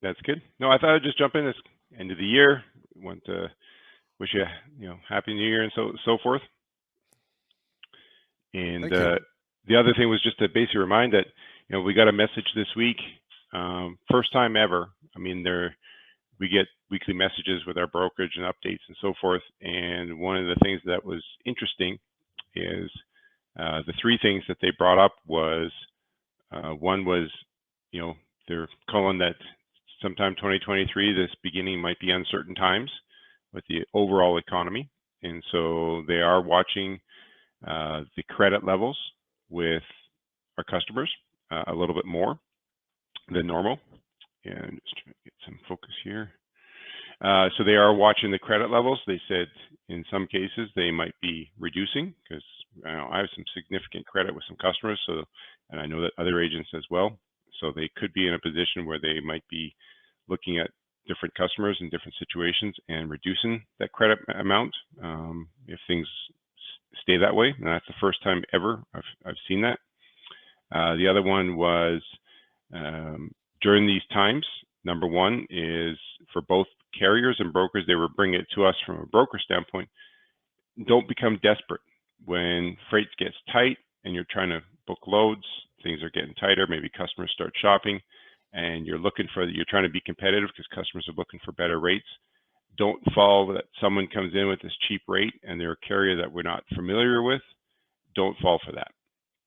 That's good. No, I thought I'd just jump in. It's end of the year. Want to wish you, happy New Year and so forth. And Thank you. the other thing was just to basically remind that, we got a message this week, first time ever. I mean, we get weekly messages with our brokerage and updates and so forth. And one of the things that was interesting is the three things that they brought up was one was, they're calling that sometime 2023, this beginning might be uncertain times with the overall economy. And so they are watching the credit levels with our customers a little bit more than normal. And just trying to get some focus here. So they are watching the credit levels. They said in some cases they might be reducing because I have some significant credit with some customers. So, and I know that other agents as well. So they could be in a position where they might be looking at different customers in different situations and reducing that credit amount if things stay that way. And that's the first time ever I've seen that. The other one was during these times, number one is for both carriers and brokers, they were bringing it to us from a broker standpoint. Don't become desperate when freight gets tight and you're trying to book loads. Things are getting tighter. Maybe customers start shopping, and you're trying to be competitive because customers are looking for better rates. Don't fall that someone comes in with this cheap rate and they're a carrier that we're not familiar with. Don't fall for that.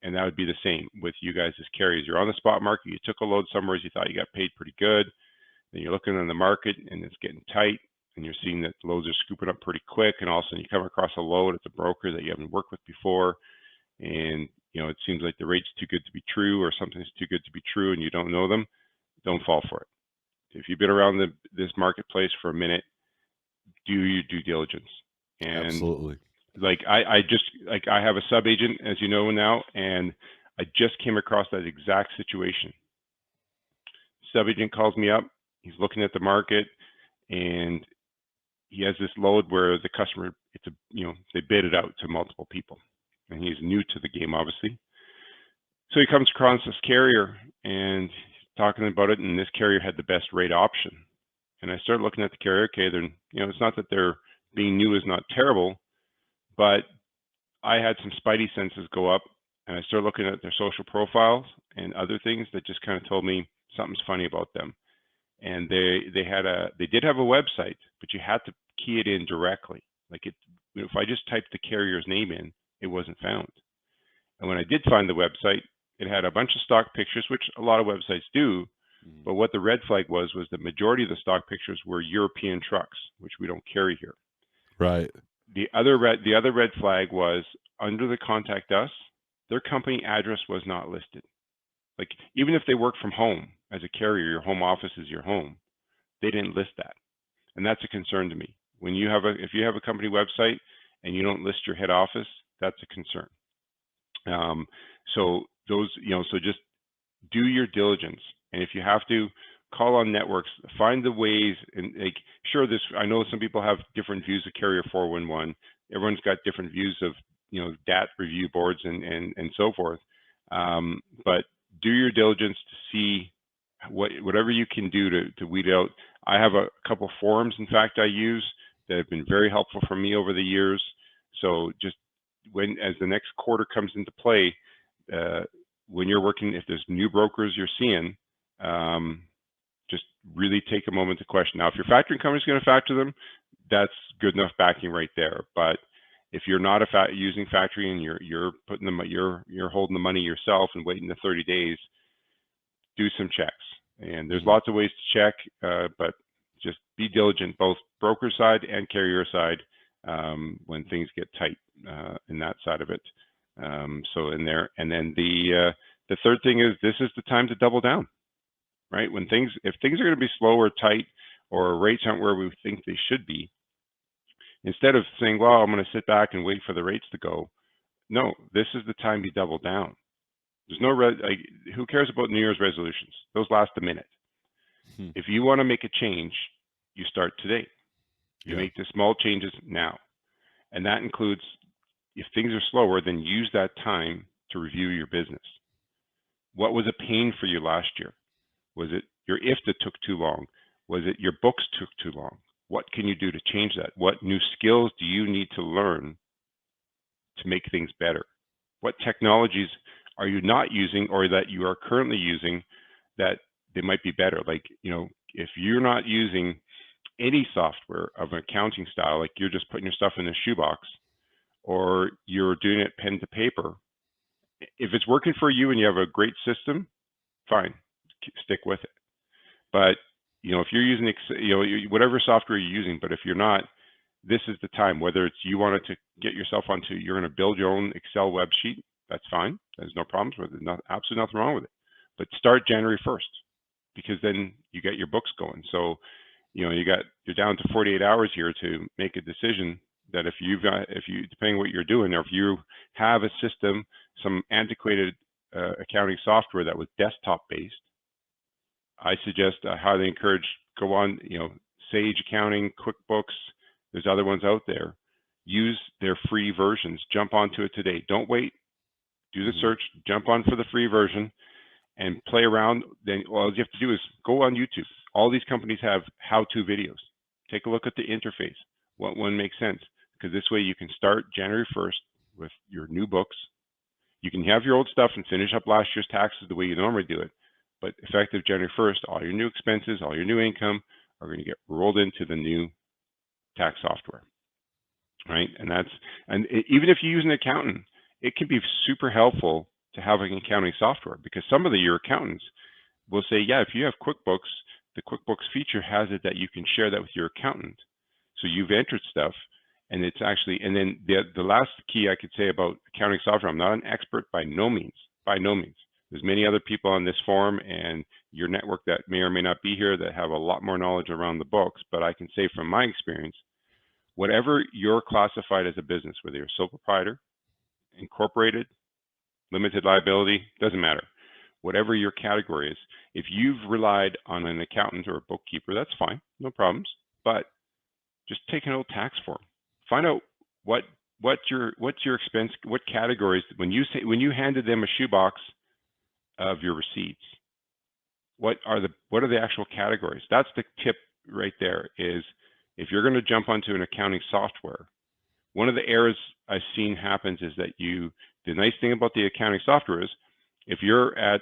And that would be the same with you guys as carriers. You're on the spot market. You took a load somewhere, you thought you got paid pretty good. Then you're looking on the market and it's getting tight, and you're seeing that loads are scooping up pretty quick, and all of a sudden you come across a load at the broker that you haven't worked with before, and it seems like the rate's too good to be true, or something's too good to be true, and you don't know them. Don't fall for it. If you've been around this marketplace for a minute, do your due diligence. And Absolutely. like I have a sub agent, as you know now, and I just came across that exact situation. Sub agent calls me up. He's looking at the market, and he has this load where the customer, they bid it out to multiple people, and he's new to the game, obviously. So he comes across this carrier and he's talking about it, and this carrier had the best rate option. And I started looking at the carrier. Okay, it's not that they're being new is not terrible, but I had some spidey senses go up, and I started looking at their social profiles and other things that just kind of told me something's funny about them. And they did have a website, but you had to key it in directly. Like if I just typed the carrier's name in, it wasn't found. And when I did find the website, it had a bunch of stock pictures, which a lot of websites do. But what the red flag was the majority of the stock pictures were European trucks, which we don't carry here. Right. The other red flag was under the contact us, their company address was not listed. Like even if they work from home as a carrier, your home office is your home, they didn't list that. And that's a concern to me. When if you have a company website and you don't list your head office, that's a concern. So just do your diligence. And if you have to, call on networks, find the ways, and I know some people have different views of Carrier 411. Everyone's got different views of, DAT review boards and so forth. But do your diligence to see whatever you can do to weed out. I have a couple forums, in fact, I use that have been very helpful for me over the years. So just as the next quarter comes into play, when you're working, if there's new brokers you're seeing, just really take a moment to question. Now, if your factoring company is going to factor them, that's good enough backing right there. But if you're not using factoring and you're putting them, you're holding the money yourself and waiting the 30 days, do some checks. And there's lots of ways to check, but just be diligent, both broker side and carrier side, when things get tight in that side of it. So in there, and then the third thing is this is the time to double down, right? If things are going to be slow or tight, or rates aren't where we think they should be, instead of saying, well, I'm going to sit back and wait for the rates to go, no, this is the time you double down. There's no who cares about New Year's resolutions? Those last a minute. If you want to make a change, you start today. You make the small changes now. And that includes, if things are slower, then use that time to review your business. What was a pain for you last year? Was it your IFTA took too long? Was it your books took too long? What can you do to change that? What new skills do you need to learn to make things better? What technologies are you not using or that you are currently using that they might be better? Like, if you're not using any software of an accounting style, like you're just putting your stuff in a shoebox or you're doing it pen to paper, if it's working for you and you have a great system, fine, stick with it. But, if you're using, whatever software you're using, but if you're not, this is the time, whether it's you wanted to get yourself onto, you're going to build your own Excel web sheet, that's fine. There's no problems with it. Absolutely nothing wrong with it. But start January 1st, because then you get your books going. So, you're down to 48 hours here to make a decision that if you, depending on what you're doing, or if you have a system, some antiquated accounting software that was desktop based, I suggest, highly encourage, go on, Sage Accounting, QuickBooks, there's other ones out there. Use their free versions. Jump onto it today. Don't wait. Do the search, jump on for the free version and play around. Then all you have to do is go on YouTube. All these companies have how-to videos. Take a look at the interface. What one makes sense? Because this way you can start January 1st with your new books. You can have your old stuff and finish up last year's taxes the way you normally do it. But effective January 1st, all your new expenses, all your new income are going to get rolled into the new tax software, right? And even if you use an accountant, it can be super helpful to have an accounting software, because some of your accountants will say, yeah, if you have QuickBooks, the QuickBooks feature has it that you can share that with your accountant. So you've entered stuff, and it's actually, and then the last key I could say about accounting software, I'm not an expert by no means. There's many other people on this forum and your network that may or may not be here that have a lot more knowledge around the books, but I can say from my experience, whatever you're classified as a business, whether you're a sole proprietor, incorporated, limited liability, doesn't matter. Whatever your category is, if you've relied on an accountant or a bookkeeper, that's fine, no problems. But just take an old tax form. Find out what's your expense, what categories. When you handed them a shoebox of your receipts, what are the actual categories? That's the tip right there. Is if you're going to jump onto an accounting software, one of the errors I've seen happens is that the nice thing about the accounting software is if you're at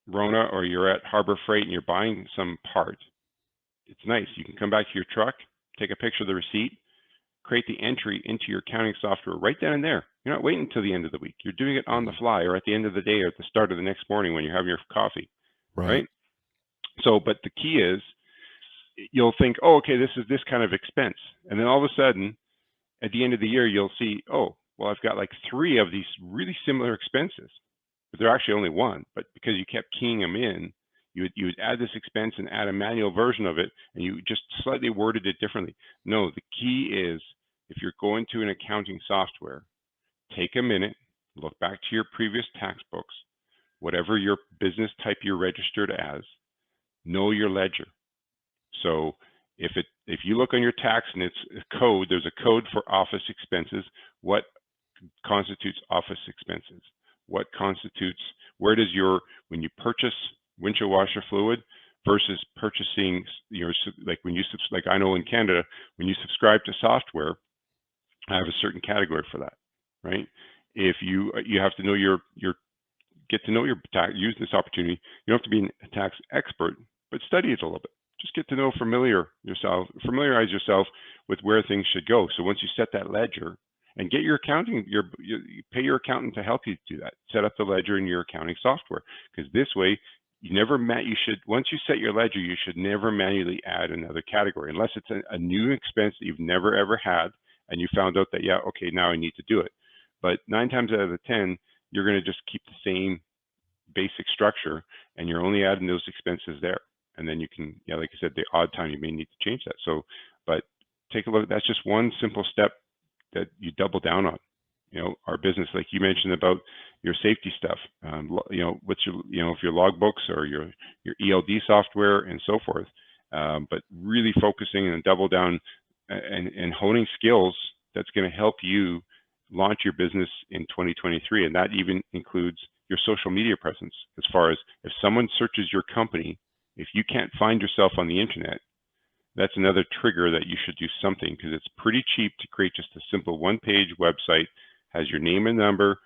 Rona or you're at Harbor Freight and you're buying some part, it's nice. You can come back to your truck, take a picture of the receipt, create the entry into your accounting software right then and there. You're not waiting until the end of the week. You're doing it on the fly or at the end of the day or at the start of the next morning when you're having your coffee, right? So, but the key is you'll think, oh, okay, this is this kind of expense. And then all of a sudden, at the end of the year, you'll see, oh, well, I've got like 3 of these really similar expenses, but they're actually only one. But because you kept keying them in, you would add this expense and add a manual version of it, and you just slightly worded it differently. No, the key is if you're going to an accounting software, take a minute, look back to your previous tax books, whatever your business type you're registered as, know your ledger. So if you look on your tax and it's a code, there's a code for office expenses. What constitutes office expenses? What constitutes, where does when you purchase windshield washer fluid versus purchasing like like I know in Canada, when you subscribe to software, I have a certain category for that, right? If you have to know get to know your tax, use this opportunity. You don't have to be a tax expert, but study it a little bit. Just get to know, familiarize yourself with where things should go. So once you set that ledger and get your accounting, you pay your accountant to help you do that. Set up the ledger in your accounting software, because this way once you set your ledger, you should never manually add another category unless it's a new expense that you've never ever had and you found out that, yeah, okay, now I need to do it. But 9 times out of the 10, you're going to just keep the same basic structure and you're only adding those expenses there. And then you can, like I said, the odd time you may need to change that. So, but take a look. That's just one simple step that you double down on. Our business, like you mentioned about your safety stuff. What's if your logbooks or your ELD software and so forth. But really focusing and double down and honing skills that's going to help you launch your business in 2023, and that even includes your social media presence. As far as if someone searches your company If you can't find yourself on the internet, that's another trigger that you should do something, because it's pretty cheap to create just a simple one-page website, has your name and number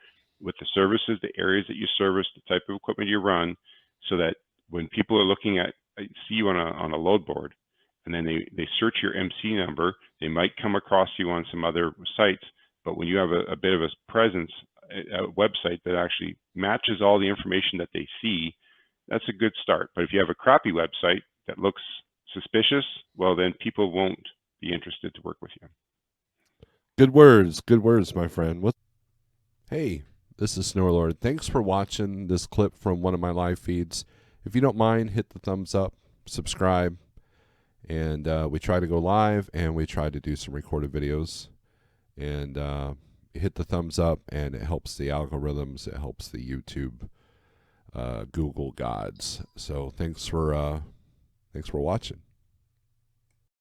with the services, the areas that you service, the type of equipment you run, so that when people are looking at, see you on a load board, and then they search your MC number, they might come across you on some other sites, but when you have a bit of a presence, a website that actually matches all the information that they see, that's a good start. But if you have a crappy website that looks suspicious, well, then people won't be interested to work with you. Good words, my friend. Hey, this is Snorelord. Thanks for watching this clip from one of my live feeds. If you don't mind, hit the thumbs up, subscribe, and we try to go live, and we try to do some recorded videos. And hit the thumbs up, and it helps the algorithms. It helps the YouTube, Google gods. So thanks for watching.